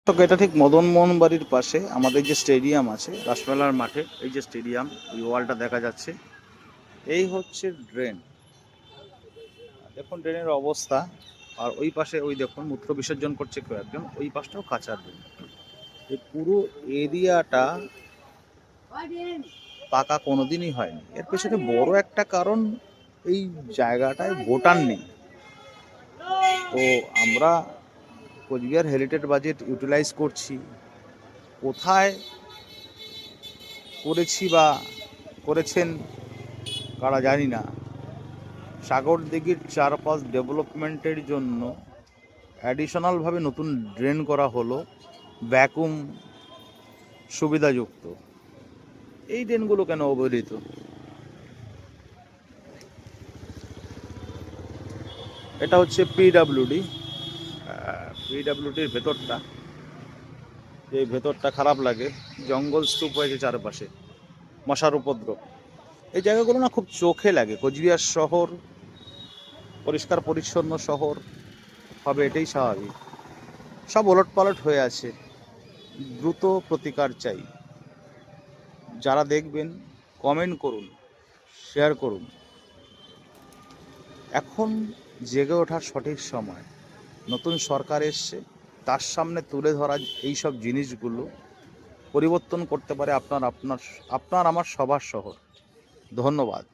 তো এটা ঠিক মদন মোহন বাড়ির পাশে আমাদের যে স্টেডিয়াম আছে রাসমেলার মাঠে, এই যে স্টেডিয়াম, ওই ওয়ালটা দেখা যাচ্ছে, এই হচ্ছে ড্রেন। দেখুন ড্রেনের অবস্থা। আর ওই পাশে ওই দেখুন মূত্র বিসর্জন করছে কেউ একজন, ওই পাশটাও কাঁচা ড্রেন। এই পুরো এরিয়াটা পাকা কোনোদিনই হয়নি। এর পেছনে বড় একটা কারণ, এই জায়গাটায় ভোটার নেই। তো আমরা কোচবিহার হেরিটেজ বাজেট ইউটিলাইজ করছি, কোথায় করেছি বা করেছেন কারা জানি না। সাগর দিঘির চারপাশ ডেভেলপমেন্টের জন্য অ্যাডিশনালভাবে নতুন ড্রেন করা হলো, ভ্যাকুম সুবিধাযুক্ত। এই ড্রেনগুলো কেন অবহেলিত? এটা হচ্ছে পিডাব্লিউডি। পিডাব্লিউডির ভেতরটা, এই ভেতরটা খারাপ লাগে, জঙ্গল স্তূপ হয়েছে চারপাশে, মশার উপদ্রব। এই জায়গাগুলো না খুব চোখে লাগে। কোচবিহার শহর পরিষ্কার পরিচ্ছন্ন শহর হবে, এটাই স্বাভাবিক। সব ওলটপালট হয়ে আছে, দ্রুত প্রতিকার চাই। যারা দেখবেন কমেন্ট করুন, শেয়ার করুন। এখন জেগে ওঠার সঠিক সময়। নতুন সরকার এসছে, তার সামনে তুলে ধরা এই সব জিনিসগুলো পরিবর্তন করতে পারে আপনার আমার সবার শহর। ধন্যবাদ।